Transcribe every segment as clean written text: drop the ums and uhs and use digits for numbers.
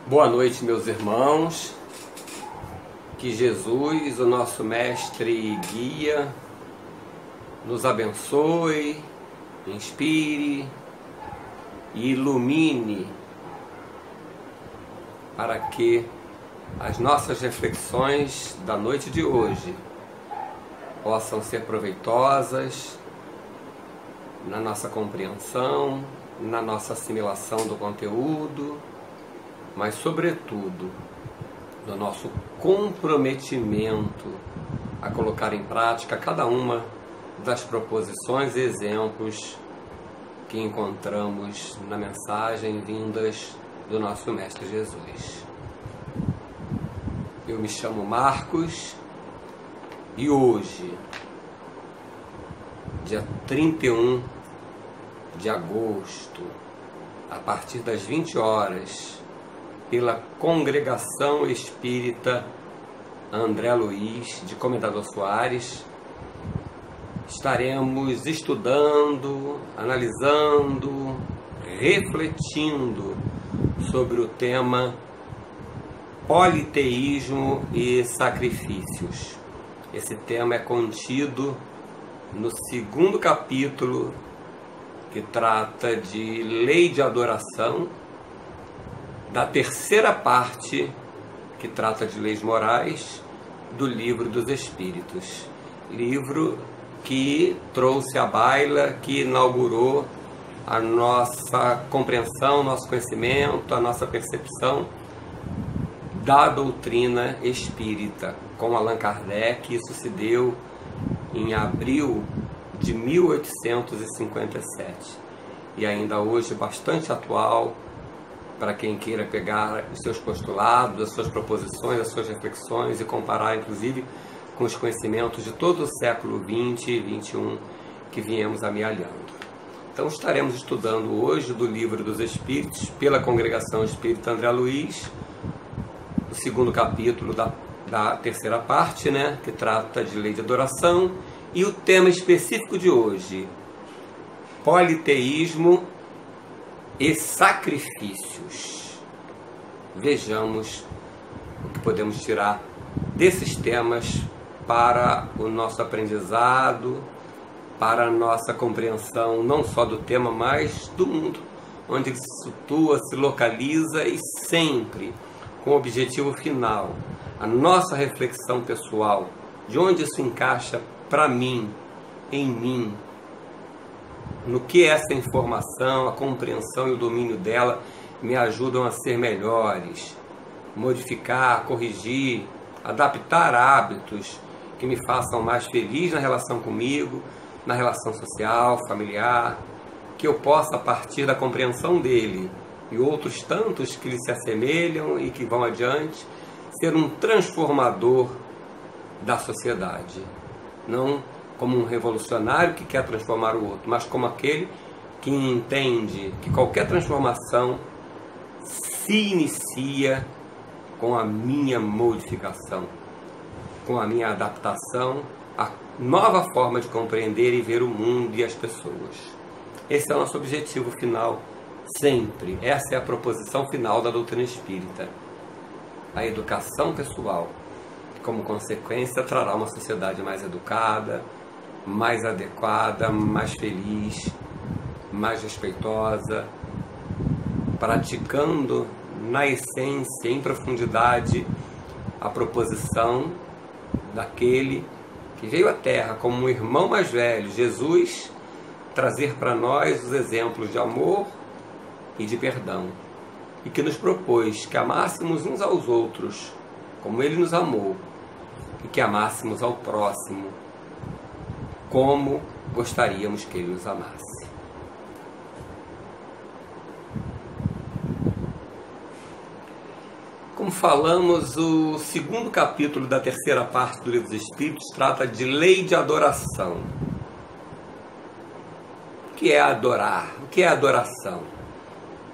Boa noite, meus irmãos. Que Jesus, o nosso mestre e guia, nos abençoe, inspire e ilumine para que as nossas reflexões da noite de hoje possam ser proveitosas na nossa compreensão, na nossa assimilação do conteúdo, mas sobretudo no nosso comprometimento a colocar em prática cada uma das proposições e exemplos que encontramos na mensagem vindas do nosso Mestre Jesus. Eu me chamo Marcos e hoje, dia 31 de agosto, a partir das 20 horas, pela Congregação Espírita André Luiz de Comendador Soares, estaremos estudando, analisando, refletindo sobre o tema politeísmo e sacrifícios. Esse tema é contido no segundo capítulo, que trata de lei de adoração, da terceira parte, que trata de leis morais, do Livro dos Espíritos. Livro que trouxe à baila, que inaugurou a nossa compreensão, nosso conhecimento, a nossa percepção da doutrina espírita, com Allan Kardec. Isso se deu em abril de 1857 e ainda hoje bastante atual para quem queira pegar os seus postulados, as suas proposições, as suas reflexões e comparar inclusive com os conhecimentos de todo o século XX e XXI que viemos amealhando. Então estaremos estudando hoje do Livro dos Espíritos pela Congregação Espírita André Luiz, o segundo capítulo da terceira parte, que trata de lei de adoração, e o tema específico de hoje, politeísmo e sacrifícios. Vejamos o que podemos tirar desses temas para o nosso aprendizado, para a nossa compreensão não só do tema, mas do mundo, onde ele se situa, se localiza, e sempre com o objetivo final, a nossa reflexão pessoal, de onde isso encaixa para mim, em mim, no que essa informação, a compreensão e o domínio dela me ajudam a ser melhores, modificar, corrigir, adaptar hábitos que me façam mais feliz na relação comigo, na relação social, familiar, que eu possa, a partir da compreensão dele e outros tantos que lhe se assemelham e que vão adiante, ser um transformador da sociedade. Não como um revolucionário que quer transformar o outro, mas como aquele que entende que qualquer transformação se inicia com a minha modificação, com a minha adaptação à nova forma de compreender e ver o mundo e as pessoas. Esse é o nosso objetivo final, sempre. Essa é a proposição final da doutrina espírita. A educação pessoal, que como consequência trará uma sociedade mais educada, mais adequada, mais feliz, mais respeitosa, praticando na essência, em profundidade, a proposição daquele que veio à Terra como um irmão mais velho, Jesus, trazer para nós os exemplos de amor e de perdão, e que nos propôs que amássemos uns aos outros como Ele nos amou, e que amássemos ao próximo como gostaríamos que Ele nos amasse. Como falamos, o segundo capítulo da terceira parte do Livro dos Espíritos trata de lei de adoração. O que é adorar? O que é adoração?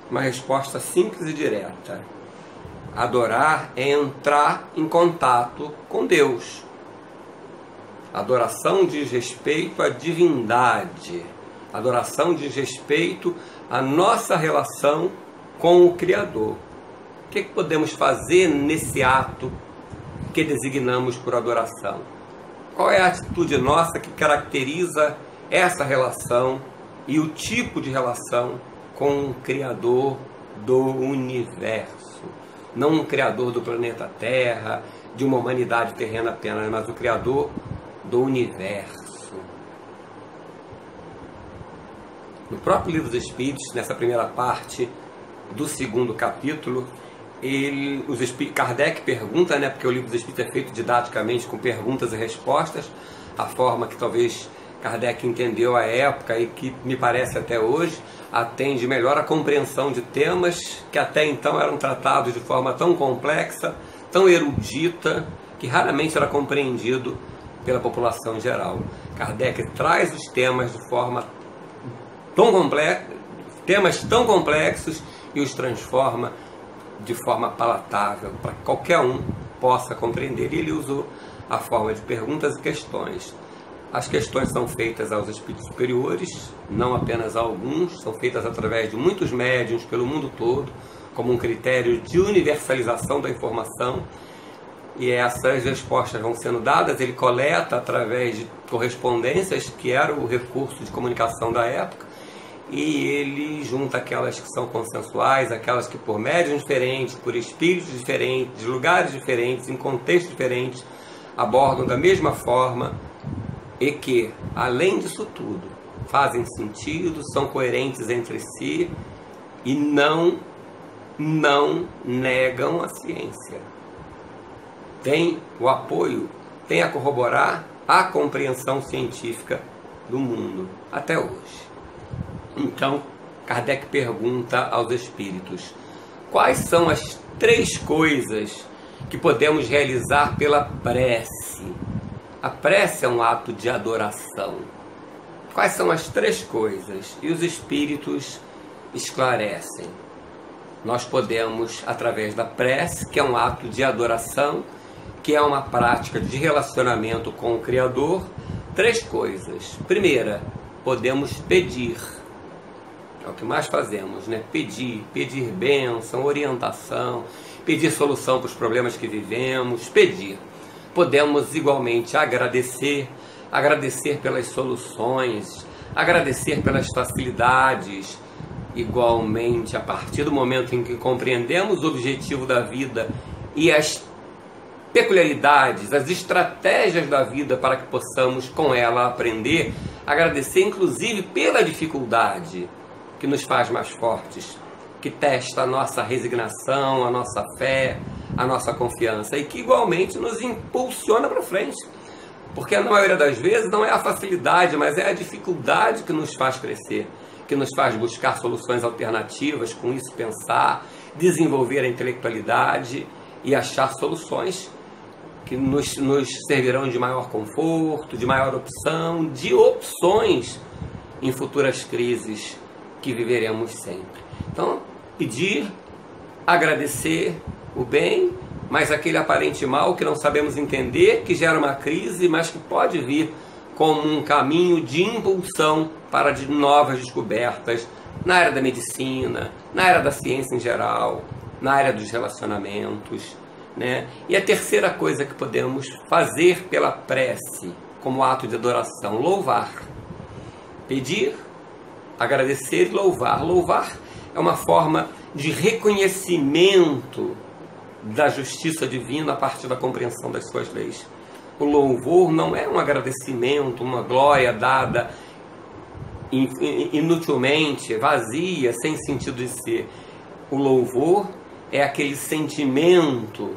Uma resposta simples e direta. Adorar é entrar em contato com Deus. Adoração diz respeito à divindade. Adoração diz respeito à nossa relação com o Criador. O que podemos fazer nesse ato que designamos por adoração? Qual é a atitude nossa que caracteriza essa relação e o tipo de relação com o Criador do universo? Não um Criador do planeta Terra, de uma humanidade terrena apenas, mas o Criador do universo. No próprio Livro dos Espíritos, nessa primeira parte do 2º capítulo, Kardec pergunta, porque o Livro dos Espíritos é feito didaticamente com perguntas e respostas, a forma que talvez Kardec entendeu à época e que me parece até hoje atende melhor a compreensão de temas que até então eram tratados de forma tão complexa, tão erudita, que raramente era compreendido pela população em geral. Kardec traz os temas de forma temas tão complexos e os transforma de forma palatável, para que qualquer um possa compreender. E ele usou a forma de perguntas e questões. As questões são feitas aos espíritos superiores, não apenas a alguns, são feitas através de muitos médiuns pelo mundo todo, como um critério de universalização da informação, e essas respostas vão sendo dadas. Ele coleta através de correspondências, que era o recurso de comunicação da época, e ele junta aquelas que são consensuais, aquelas que por médiuns diferentes, por espíritos diferentes, de lugares diferentes, em contextos diferentes, abordam da mesma forma e que, além disso tudo, fazem sentido, são coerentes entre si e não negam a ciência. Tem o apoio, tem a corroborar a compreensão científica do mundo até hoje. Então, Kardec pergunta aos espíritos: quais são as 3 coisas que podemos realizar pela prece? A prece é um ato de adoração. Quais são as 3 coisas? E os espíritos esclarecem. Nós podemos, através da prece, que é um ato de adoração, que é uma prática de relacionamento com o Criador, 3 coisas. Primeira, podemos pedir. É o que mais fazemos, Pedir bênção, orientação, pedir solução para os problemas que vivemos, pedir. Podemos igualmente agradecer pelas soluções, agradecer pelas facilidades. Igualmente, a partir do momento em que compreendemos o objetivo da vida e as peculiaridades, as estratégias da vida para que possamos com ela aprender, agradecer inclusive pela dificuldade, que nos faz mais fortes, que testa a nossa resignação, a nossa fé, a nossa confiança, e que igualmente nos impulsiona para frente. Porque na maioria das vezes não é a facilidade, mas é a dificuldade que nos faz crescer, que nos faz buscar soluções alternativas, com isso pensar, desenvolver a intelectualidade e achar soluções que nos servirão de maior conforto, de maior opção, de opções em futuras crises que viveremos sempre. Então, pedir, agradecer o bem, mas aquele aparente mal que não sabemos entender, que gera uma crise, mas que pode vir como um caminho de impulsão para de novas descobertas na área da medicina, na área da ciência em geral, na área dos relacionamentos, E a terceira coisa que podemos fazer pela prece, como ato de adoração, louvar. Pedir, agradecer e louvar. Louvar é uma forma de reconhecimento da justiça divina a partir da compreensão das suas leis. O louvor não é um agradecimento, uma glória dada inutilmente, vazia, sem sentido de ser. O louvor é aquele sentimento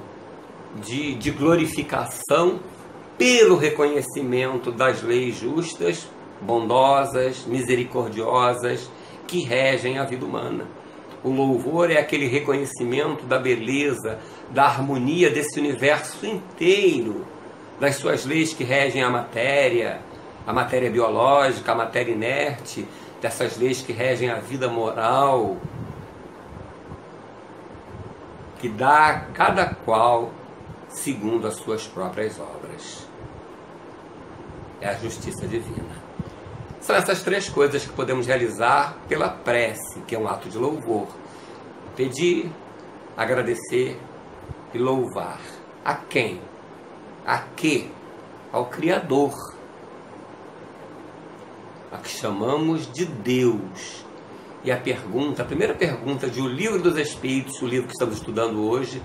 de glorificação pelo reconhecimento das leis justas, bondosas, misericordiosas, que regem a vida humana. O louvor é aquele reconhecimento da beleza, da harmonia desse universo inteiro, das suas leis que regem a matéria biológica, a matéria inerte, dessas leis que regem a vida moral, que dá a cada qual segundo as suas próprias obras. É a justiça divina. São essas 3 coisas que podemos realizar pela prece, que é um ato de louvor. Pedir, agradecer e louvar. A quem? A quê? Ao Criador, a que chamamos de Deus. E a primeira pergunta de O Livro dos Espíritos, o livro que estamos estudando hoje,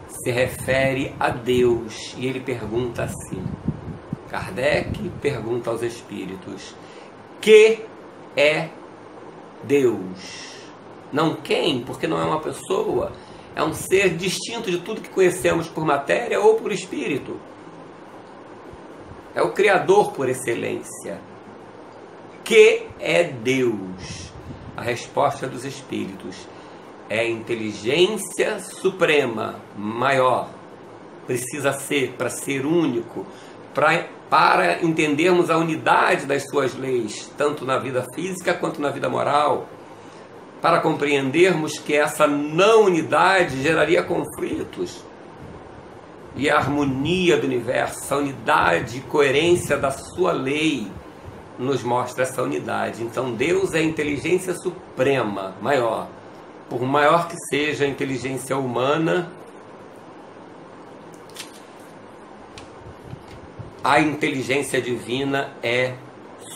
se refere a Deus. E ele pergunta assim, Kardec pergunta aos Espíritos, que é Deus? Não quem, porque não é uma pessoa, é um ser distinto de tudo que conhecemos por matéria ou por espírito. É o Criador por excelência. Que é Deus? A resposta dos Espíritos é a inteligência suprema, maior. Precisa ser, para ser único, para entendermos a unidade das suas leis, tanto na vida física quanto na vida moral, para compreendermos que essa não unidade geraria conflitos, e a harmonia do universo, a unidade e coerência da sua lei, nos mostra essa unidade. Então Deus é a inteligência suprema, maior. Por maior que seja a inteligência humana, a inteligência divina é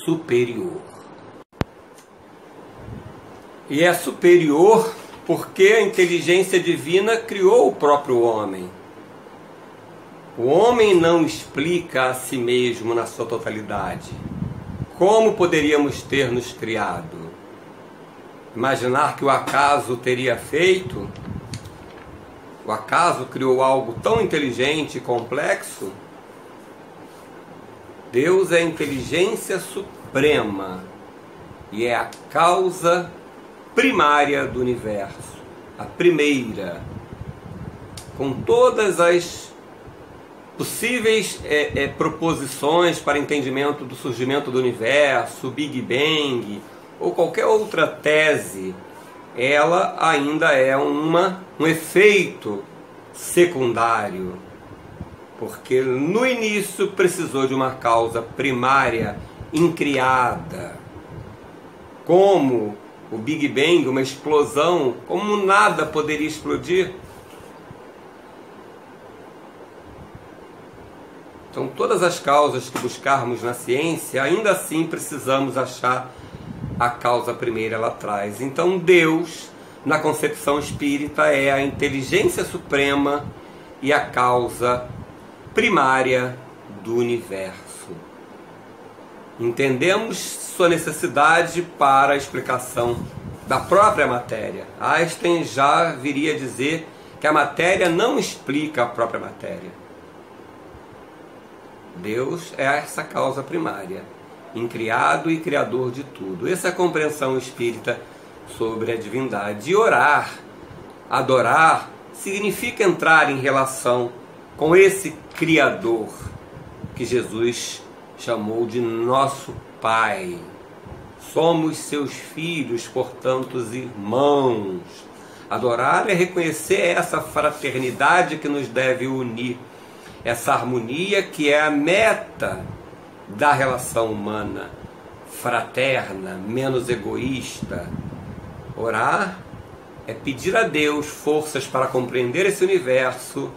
superior. E é superior porque a inteligência divina criou o próprio homem. O homem não explica a si mesmo na sua totalidade. Como poderíamos ter nos criado? Imaginar que o acaso teria feito? O acaso criou algo tão inteligente e complexo? Deus é a inteligência suprema e é a causa primária do universo, a primeira, com todas as possíveis proposições para entendimento do surgimento do universo, Big Bang ou qualquer outra tese, ela ainda é um efeito secundário, porque no início precisou de uma causa primária incriada, como o Big Bang, uma explosão, como nada poderia explodir. Então, todas as causas que buscarmos na ciência, ainda assim precisamos achar a causa primeira lá atrás. Então, Deus, na concepção espírita, é a inteligência suprema e a causa primária do universo. Entendemos sua necessidade para a explicação da própria matéria. Einstein já viria a dizer que a matéria não explica a própria matéria. Deus é essa causa primária, incriado e criador de tudo. Essa é a compreensão espírita sobre a divindade. E orar, adorar, significa entrar em relação com esse Criador que Jesus chamou de nosso Pai. Somos seus filhos, portanto, irmãos. Adorar é reconhecer essa fraternidade que nos deve unir, essa harmonia que é a meta da relação humana, fraterna, menos egoísta. Orar é pedir a Deus forças para compreender esse universo,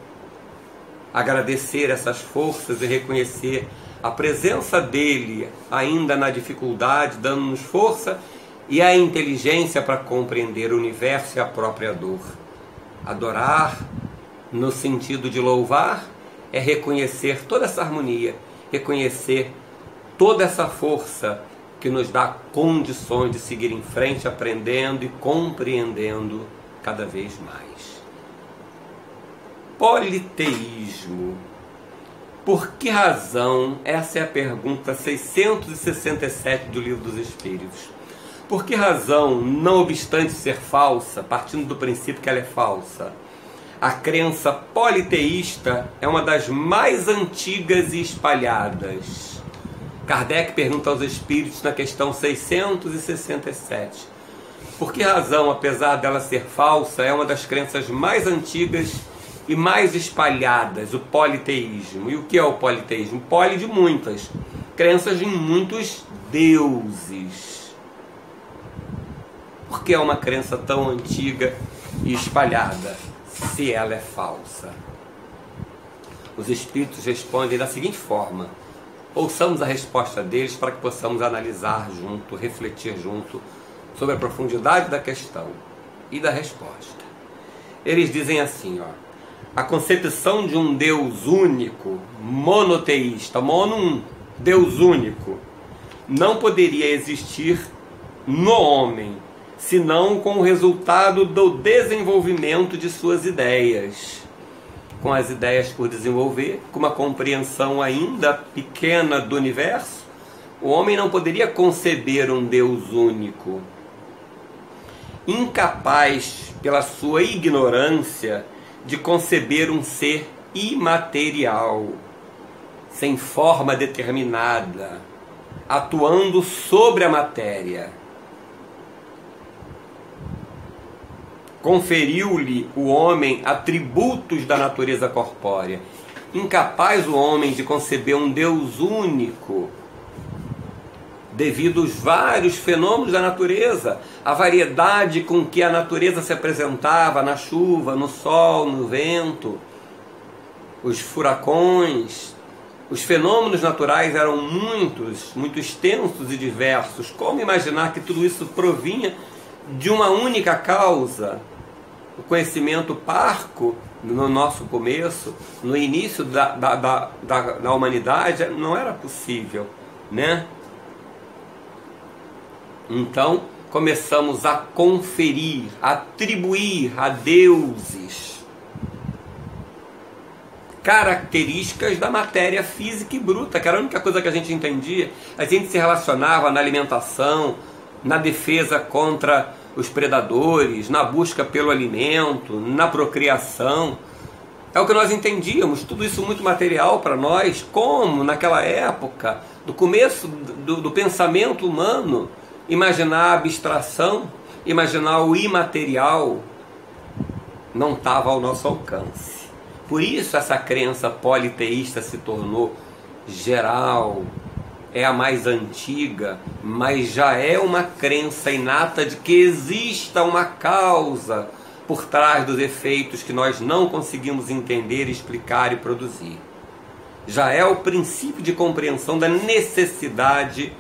agradecer essas forças e reconhecer a presença dele ainda na dificuldade, dando-nos força e a inteligência para compreender o universo e a própria dor. Adorar, no sentido de louvar, é reconhecer toda essa harmonia, reconhecer toda essa força que nos dá condições de seguir em frente, aprendendo e compreendendo cada vez mais. Politeísmo. Por que razão? Essa é a pergunta 667 do Livro dos Espíritos. Por que razão, não obstante ser falsa, partindo do princípio que ela é falsa, a crença politeísta é uma das mais antigas e espalhadas? Kardec pergunta aos Espíritos na questão 667. Por que razão, apesar dela ser falsa, é uma das crenças mais antigas e mais espalhadas, o politeísmo? E o que é o politeísmo? Poli de muitas, crenças em muitos deuses. Por que é uma crença tão antiga e espalhada? se ela é falsa? Os espíritos respondem da seguinte forma: ouçamos a resposta deles para que possamos analisar junto, refletir junto sobre a profundidade da questão e da resposta. Eles dizem assim, a concepção de um Deus único, monoteísta, mono, Deus único, não poderia existir no homem, senão com o resultado do desenvolvimento de suas ideias. Com as ideias por desenvolver, com uma compreensão ainda pequena do universo, o homem não poderia conceber um Deus único. Incapaz, pela sua ignorância, de conceber um ser imaterial, sem forma determinada, atuando sobre a matéria. Conferiu-lhe o homem atributos da natureza corpórea. Incapaz o homem de conceber um Deus único, devido aos vários fenômenos da natureza, a variedade com que a natureza se apresentava na chuva, no sol, no vento, os furacões. Os fenômenos naturais eram muitos, muito extensos e diversos. Como imaginar que tudo isso provinha de uma única causa? O conhecimento parco, no nosso começo, no início da humanidade, não era possível, né? Então, começamos a conferir, a atribuir a deuses características da matéria física e bruta, que era a única coisa que a gente entendia. A gente se relacionava na alimentação, na defesa contra os predadores, na busca pelo alimento, na procriação. É o que nós entendíamos, tudo isso muito material para nós, como naquela época, do começo do pensamento humano, imaginar a abstração, imaginar o imaterial, não estava ao nosso alcance. Por isso essa crença politeísta se tornou geral, é a mais antiga, mas já é uma crença inata de que exista uma causa por trás dos efeitos que nós não conseguimos entender, explicar e produzir. Já é o princípio de compreensão da necessidade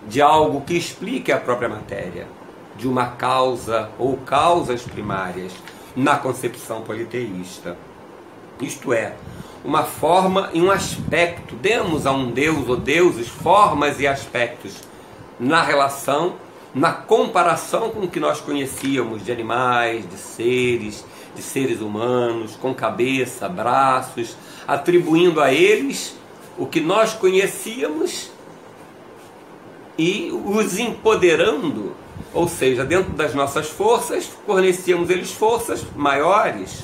de algo que explique a própria matéria, de uma causa ou causas primárias na concepção politeísta. Isto é, uma forma e um aspecto. Demos a um Deus ou deuses formas e aspectos na relação, na comparação com o que nós conhecíamos de animais, de seres humanos, com cabeça, braços, atribuindo a eles o que nós conhecíamos e os empoderando, ou seja, dentro das nossas forças, fornecíamos eles forças maiores,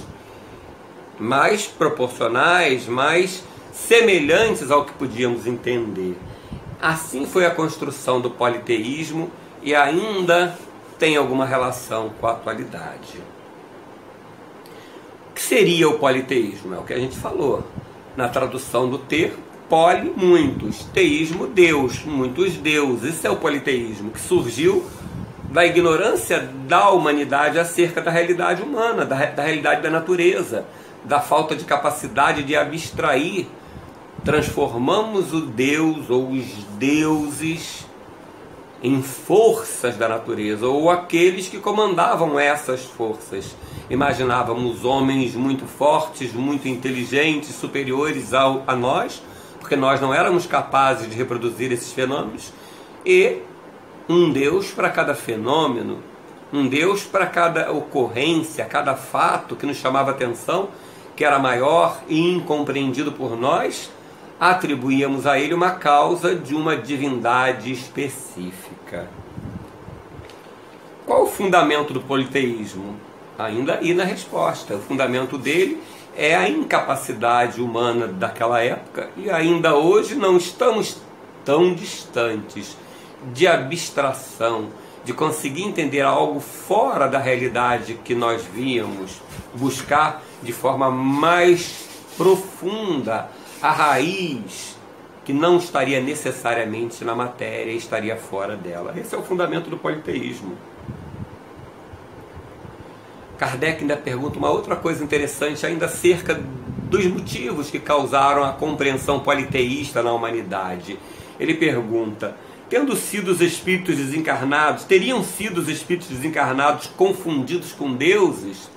mais proporcionais, mais semelhantes ao que podíamos entender. Assim foi a construção do politeísmo e ainda tem alguma relação com a atualidade. O que seria o politeísmo? É o que a gente falou na tradução do termo. Poli, muitos, teísmo, Deus, muitos deuses. Isso é o politeísmo, que surgiu da ignorância da humanidade acerca da realidade humana, da realidade da natureza, da falta de capacidade de abstrair. Transformamos o Deus ou os deuses em forças da natureza, ou aqueles que comandavam essas forças. Imaginávamos homens muito fortes, muito inteligentes, superiores a nós, porque nós não éramos capazes de reproduzir esses fenômenos, e um Deus para cada fenômeno, um Deus para cada ocorrência, cada fato que nos chamava atenção, que era maior e incompreendido por nós, atribuíamos a ele uma causa de uma divindade específica. Qual o fundamento do politeísmo? Ainda aí na resposta. O fundamento dele é a incapacidade humana daquela época, e ainda hoje não estamos tão distantes de abstração, de conseguir entender algo fora da realidade que nós víamos, buscar de forma mais profunda a raiz que não estaria necessariamente na matéria, estaria fora dela. Esse é o fundamento do politeísmo. Kardec ainda pergunta uma outra coisa interessante ainda acerca dos motivos que causaram a compreensão politeísta na humanidade. Ele pergunta: teriam sido os espíritos desencarnados confundidos com deuses,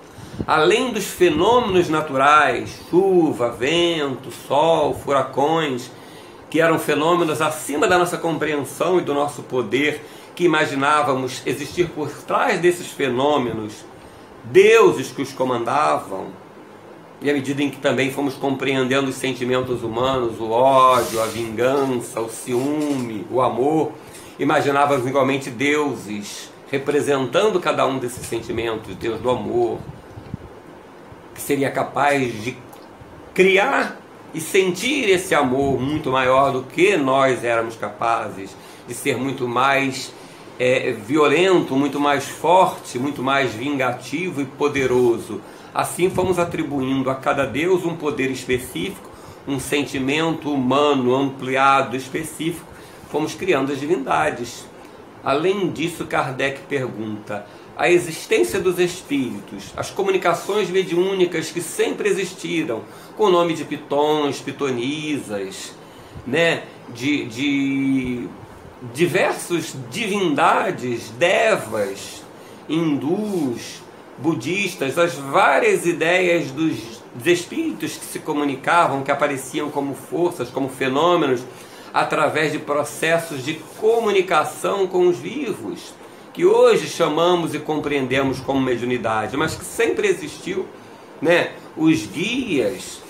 além dos fenômenos naturais, chuva, vento, sol, furacões, que eram fenômenos acima da nossa compreensão e do nosso poder, que imaginávamos existir por trás desses fenômenos deuses que os comandavam? E à medida em que também fomos compreendendo os sentimentos humanos, o ódio, a vingança, o ciúme, o amor, imaginávamos igualmente deuses representando cada um desses sentimentos, Deus do amor, que seria capaz de criar e sentir esse amor muito maior do que nós éramos capazes, de ser muito mais violento, muito mais forte, muito mais vingativo e poderoso. Assim fomos atribuindo a cada Deus um poder específico, um sentimento humano ampliado específico, fomos criando as divindades. Além disso, Kardec pergunta: a existência dos espíritos, as comunicações mediúnicas que sempre existiram, com o nome de pitons, pitonisas, de diversas divindades, devas, hindus, budistas, as várias ideias dos espíritos que se comunicavam, que apareciam como forças, como fenômenos, através de processos de comunicação com os vivos, que hoje chamamos e compreendemos como mediunidade, mas que sempre existiu, Os guias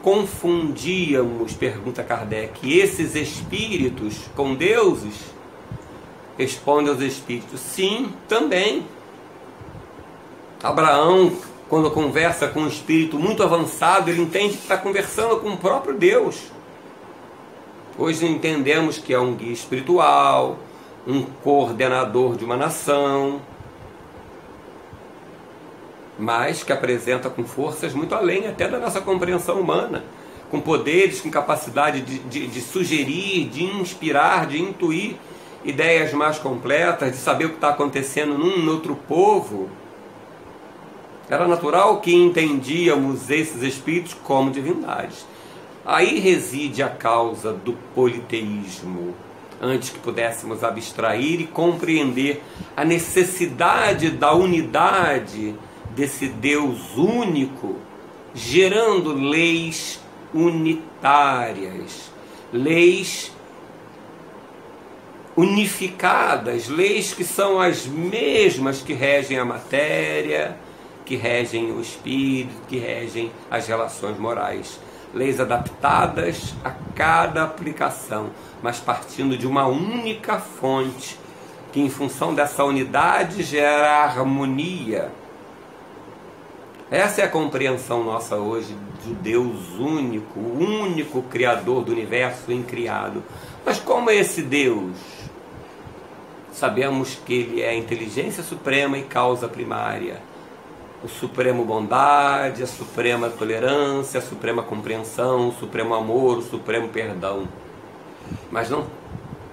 confundíamos, pergunta Kardec, esses espíritos com deuses? Responde aos espíritos: sim, também. Abraão, quando conversa com um espírito muito avançado, ele entende que está conversando com o próprio Deus. Hoje entendemos que é um guia espiritual, um coordenador de uma nação, mas que apresenta com forças muito além até da nossa compreensão humana, com poderes, com capacidade de sugerir, de inspirar, de intuir ideias mais completas, de saber o que está acontecendo num outro povo. Era natural que entendíamos esses espíritos como divindades. Aí reside a causa do politeísmo, antes que pudéssemos abstrair e compreender a necessidade da unidade desse Deus único, gerando leis unitárias, leis unificadas, leis que são as mesmas que regem a matéria, que regem o espírito, que regem as relações morais. Leis adaptadas a cada aplicação, mas partindo de uma única fonte, que em função dessa unidade gera harmonia. Essa é a compreensão nossa hoje do Deus único, o único Criador do universo incriado. Mas como é esse Deus? Sabemos que Ele é a inteligência suprema e causa primária, o supremo bondade, a suprema tolerância, a suprema compreensão, o supremo amor, o supremo perdão. Mas não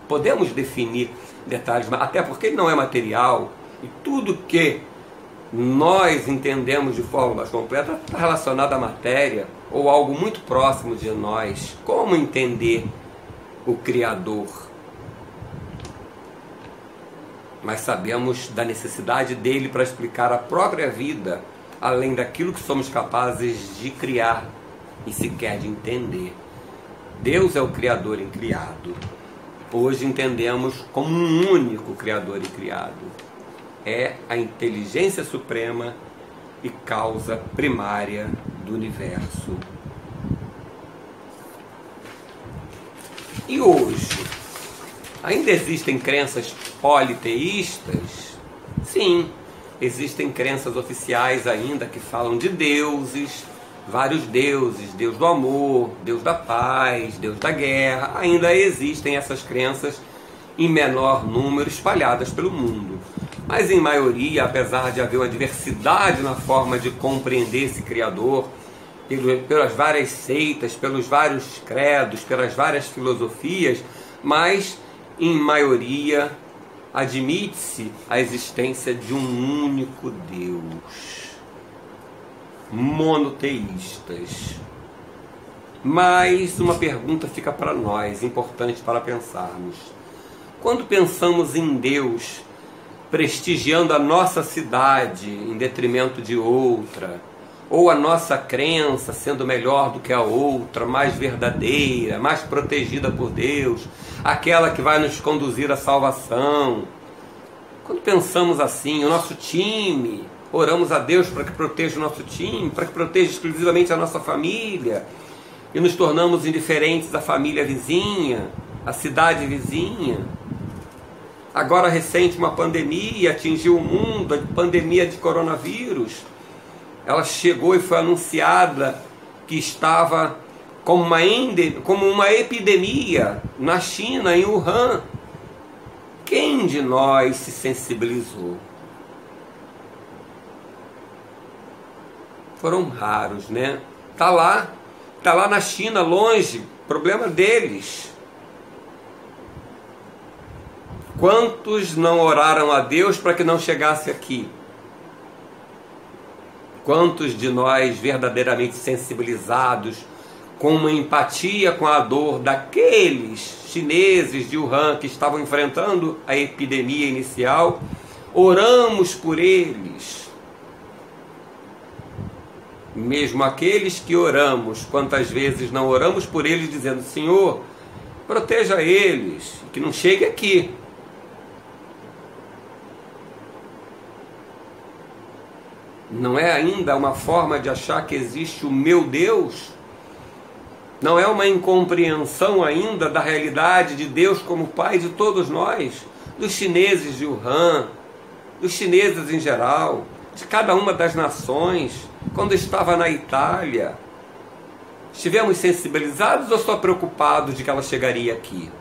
podemos definir detalhes, até porque Ele não é material, e tudo que nós entendemos de forma mais completa está relacionado à matéria ou algo muito próximo de nós. Como entender o Criador? Mas sabemos da necessidade dele para explicar a própria vida, além daquilo que somos capazes de criar e sequer de entender. Deus é o Criador incriado. Hoje entendemos como um único Criador incriado. É a inteligência suprema e causa primária do universo. E hoje, ainda existem crenças politeístas? Sim, existem crenças oficiais ainda que falam de deuses, vários deuses, Deus do amor, Deus da paz, Deus da guerra. Ainda existem essas crenças em menor número espalhadas pelo mundo. Mas em maioria, apesar de haver uma diversidade na forma de compreender esse Criador, pelas várias seitas, pelos vários credos, pelas várias filosofias, mas em maioria admite-se a existência de um único Deus. Monoteístas. Mas uma pergunta fica para nós, importante para pensarmos. Quando pensamos em Deus prestigiando a nossa cidade em detrimento de outra, ou a nossa crença sendo melhor do que a outra, mais verdadeira, mais protegida por Deus, aquela que vai nos conduzir à salvação. Quando pensamos assim, o nosso time, oramos a Deus para que proteja o nosso time, para que proteja exclusivamente a nossa família, e nos tornamos indiferentes à família vizinha, à cidade vizinha. Agora recente uma pandemia atingiu o mundo, a pandemia de coronavírus. Ela chegou e foi anunciada que estava como uma epidemia na China, em Wuhan. Quem de nós se sensibilizou? Foram raros, né? Tá lá na China, longe, problema deles. Quantos não oraram a Deus para que não chegasse aqui? Quantos de nós verdadeiramente sensibilizados, com uma empatia com a dor daqueles chineses de Wuhan que estavam enfrentando a epidemia inicial, oramos por eles? Mesmo aqueles que oramos, quantas vezes não oramos por eles dizendo: Senhor, proteja eles, que não chegue aqui. Não é ainda uma forma de achar que existe o meu Deus? Não é uma incompreensão ainda da realidade de Deus como Pai de todos nós, dos chineses de Wuhan, dos chineses em geral, de cada uma das nações, quando estava na Itália? Estivemos sensibilizados ou só preocupados de que ela chegaria aqui?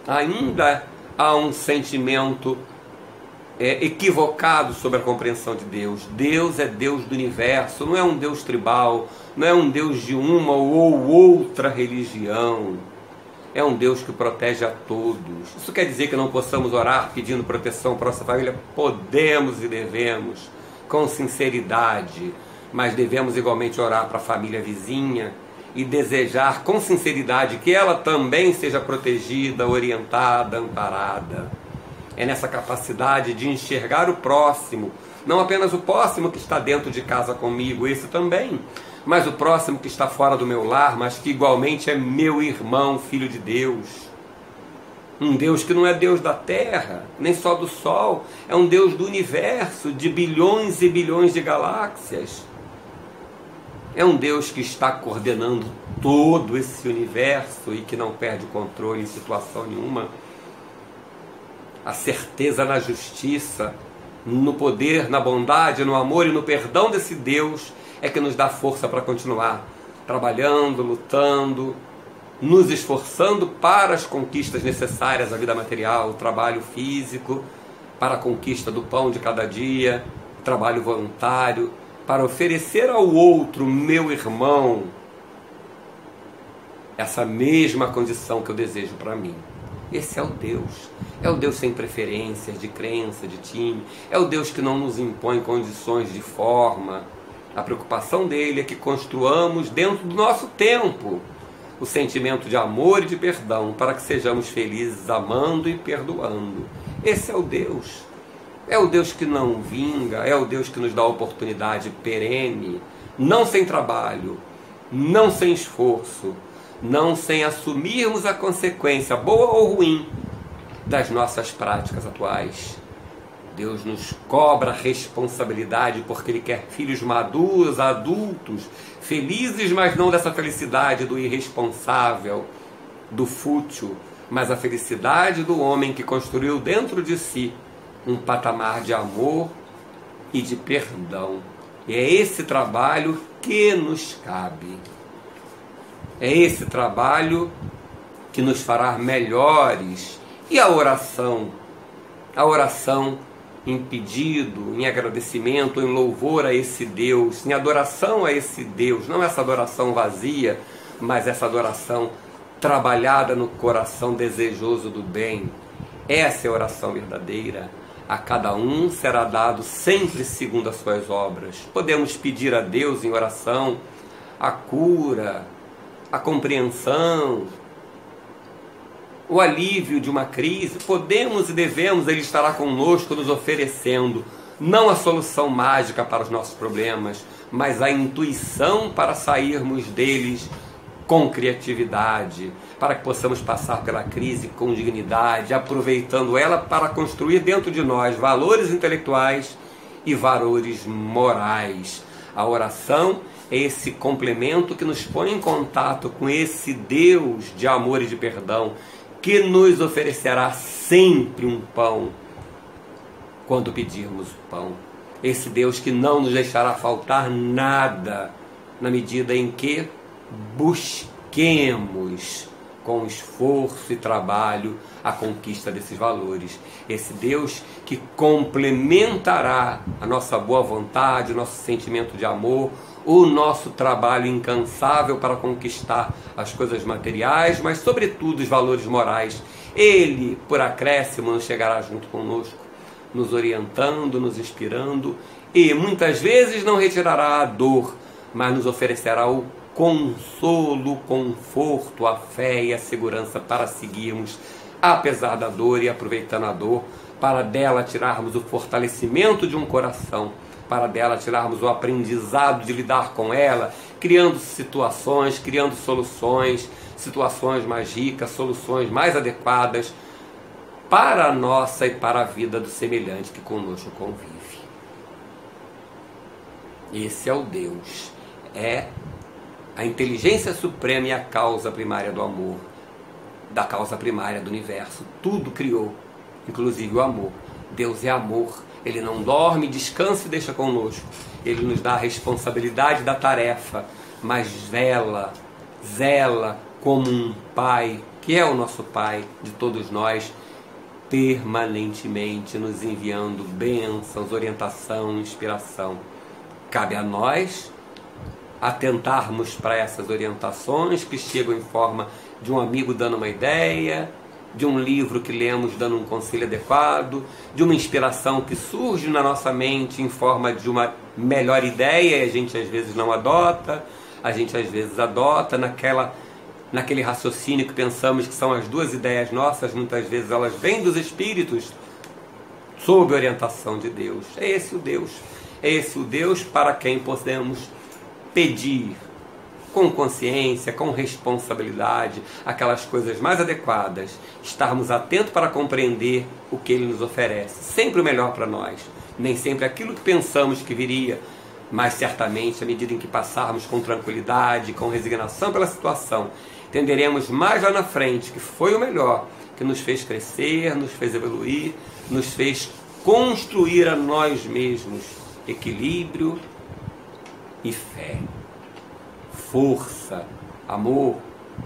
Ainda há um sentimento equivocado sobre a compreensão de Deus. Deus é Deus do universo, não é um Deus tribal, não é um Deus de uma ou outra religião. É um Deus que protege a todos. Isso quer dizer que não possamos orar pedindo proteção para a nossa família? Podemos e devemos, com sinceridade, mas devemos igualmente orar para a família vizinha e desejar com sinceridade que ela também seja protegida, orientada, amparada. É nessa capacidade de enxergar o próximo, não apenas o próximo que está dentro de casa comigo, esse também, mas o próximo que está fora do meu lar, mas que igualmente é meu irmão, filho de Deus. Um Deus que não é Deus da terra, nem só do sol, é um Deus do universo, de bilhões e bilhões de galáxias. É um Deus que está coordenando todo esse universo e que não perde o controle em situação nenhuma. A certeza na justiça, no poder, na bondade, no amor e no perdão desse Deus é que nos dá força para continuar trabalhando, lutando, nos esforçando para as conquistas necessárias à vida material, o trabalho físico, para a conquista do pão de cada dia, trabalho voluntário, para oferecer ao outro, meu irmão, essa mesma condição que eu desejo para mim. Esse é o Deus sem preferências, de crença, de time, é o Deus que não nos impõe condições de forma. A preocupação dele é que construamos dentro do nosso tempo o sentimento de amor e de perdão, para que sejamos felizes amando e perdoando. Esse é o Deus que não vinga, é o Deus que nos dá a oportunidade perene, não sem trabalho, não sem esforço, não sem assumirmos a consequência, boa ou ruim, das nossas práticas atuais. Deus nos cobra a responsabilidade porque Ele quer filhos maduros, adultos, felizes, mas não dessa felicidade do irresponsável, do fútil, mas a felicidade do homem que construiu dentro de si um patamar de amor e de perdão. E é esse trabalho que nos cabe. É esse trabalho que nos fará melhores. E a oração? A oração em pedido, em agradecimento, em louvor a esse Deus, em adoração a esse Deus. Não essa adoração vazia, mas essa adoração trabalhada no coração desejoso do bem. Essa é a oração verdadeira. A cada um será dado sempre segundo as suas obras. Podemos pedir a Deus em oração a cura, a compreensão, o alívio de uma crise. Podemos e devemos, Ele estará conosco nos oferecendo não a solução mágica para os nossos problemas, mas a intuição para sairmos deles com criatividade, para que possamos passar pela crise com dignidade, aproveitando ela para construir dentro de nós valores intelectuais e valores morais. A oração é esse complemento que nos põe em contato com esse Deus de amor e de perdão, que nos oferecerá sempre um pão quando pedirmos o pão. Esse Deus que não nos deixará faltar nada, na medida em que busquemos com esforço e trabalho a conquista desses valores. Esse Deus que complementará a nossa boa vontade, o nosso sentimento de amor, o nosso trabalho incansável para conquistar as coisas materiais, mas sobretudo os valores morais. Ele, por acréscimo, nos chegará junto conosco, nos orientando, nos inspirando, e muitas vezes não retirará a dor, mas nos oferecerá o consolo, o conforto, a fé e a segurança para seguirmos apesar da dor e aproveitando a dor, para dela tirarmos o fortalecimento de um coração, para dela tirarmos o aprendizado de lidar com ela, criando situações, criando soluções, situações mais ricas, soluções mais adequadas para a nossa e para a vida do semelhante que conosco convive. Esse é o Deus, é a inteligência suprema e a causa primária do amor, da causa primária do universo. Tudo criou, inclusive o amor. Deus é amor, Ele não dorme, descansa e deixa conosco. Ele nos dá a responsabilidade da tarefa, mas zela como um pai, que é o nosso pai de todos nós, permanentemente nos enviando bênçãos, orientação, inspiração. Cabe a nós atentarmos para essas orientações que chegam em forma de um amigo dando uma ideia, de um livro que lemos dando um conselho adequado, de uma inspiração que surge na nossa mente em forma de uma melhor ideia e a gente às vezes não adota, a gente às vezes adota naquele raciocínio que pensamos que são as duas ideias nossas, muitas vezes elas vêm dos espíritos sob orientação de Deus. É esse o Deus para quem podemos pedir com consciência, com responsabilidade, aquelas coisas mais adequadas, estarmos atentos para compreender o que Ele nos oferece, sempre o melhor para nós, nem sempre aquilo que pensamos que viria, mas certamente, à medida em que passarmos com tranquilidade, com resignação pela situação, entenderemos mais lá na frente que foi o melhor, que nos fez crescer, nos fez evoluir, nos fez construir a nós mesmos equilíbrio e fé, força, amor,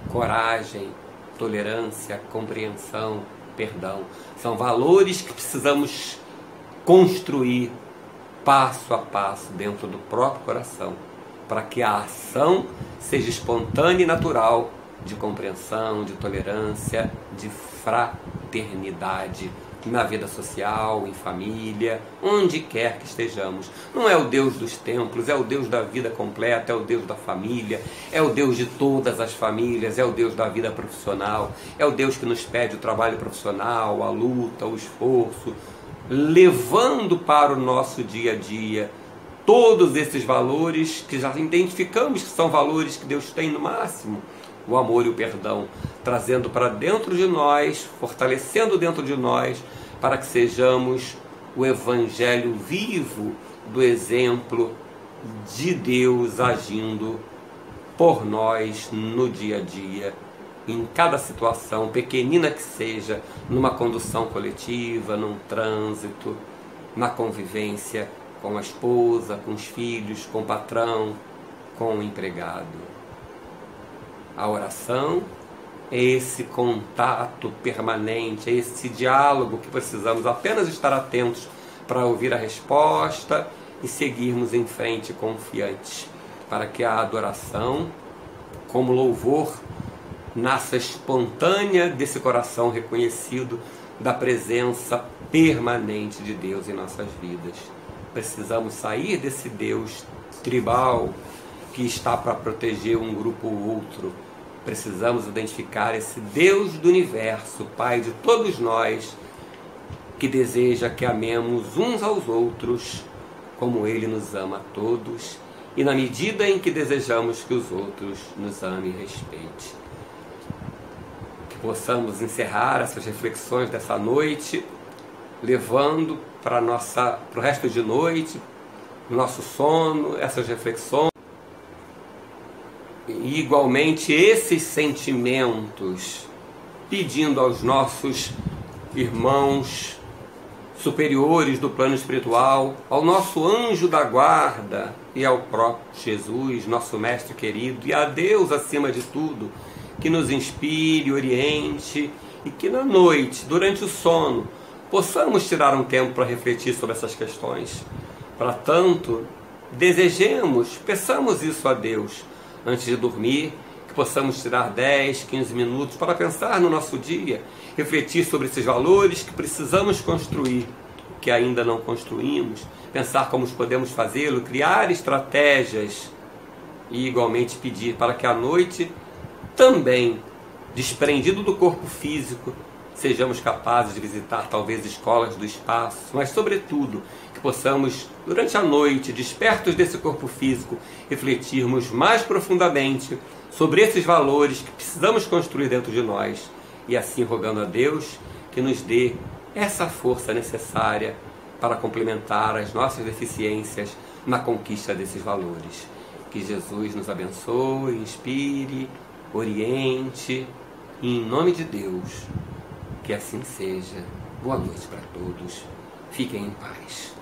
coragem, tolerância, compreensão, perdão. São valores que precisamos construir passo a passo dentro do próprio coração, para que a ação seja espontânea e natural de compreensão, de tolerância, de fraternidade, na vida social, em família, onde quer que estejamos. Não é o Deus dos templos, é o Deus da vida completa, é o Deus da família, é o Deus de todas as famílias, é o Deus da vida profissional, é o Deus que nos pede o trabalho profissional, a luta, o esforço, levando para o nosso dia a dia todos esses valores que já identificamos que são valores que Deus tem no máximo, o amor e o perdão, trazendo para dentro de nós, fortalecendo dentro de nós, para que sejamos o evangelho vivo do exemplo de Deus agindo por nós no dia a dia, em cada situação, pequenina que seja, numa condução coletiva, num trânsito, na convivência com a esposa, com os filhos, com o patrão, com o empregado. A oração é esse contato permanente, é esse diálogo que precisamos apenas estar atentos para ouvir a resposta e seguirmos em frente confiantes, para que a adoração, como louvor nasça espontânea desse coração reconhecido da presença permanente de Deus em nossas vidas. Precisamos sair desse Deus tribal que está para proteger um grupo ou outro. Precisamos identificar esse Deus do universo, Pai de todos nós, que deseja que amemos uns aos outros como Ele nos ama a todos e na medida em que desejamos que os outros nos amem e respeitem. Que possamos encerrar essas reflexões dessa noite, levando para o resto de noite, nosso sono, essas reflexões. E igualmente esses sentimentos, pedindo aos nossos irmãos superiores do plano espiritual, ao nosso anjo da guarda e ao próprio Jesus, nosso mestre querido, e a Deus acima de tudo, que nos inspire, oriente e que na noite, durante o sono, possamos tirar um tempo para refletir sobre essas questões. Para tanto, desejemos, peçamos isso a Deus antes de dormir, que possamos tirar 10, 15 minutos para pensar no nosso dia, refletir sobre esses valores que precisamos construir, que ainda não construímos, pensar como podemos fazê-lo, criar estratégias e igualmente pedir para que à noite, também desprendido do corpo físico, sejamos capazes de visitar talvez escolas do espaço, mas sobretudo que possamos, durante a noite, despertos desse corpo físico, refletirmos mais profundamente sobre esses valores que precisamos construir dentro de nós e assim rogando a Deus que nos dê essa força necessária para complementar as nossas deficiências na conquista desses valores. Que Jesus nos abençoe, inspire, oriente, e em nome de Deus, que assim seja. Boa noite para todos. Fiquem em paz.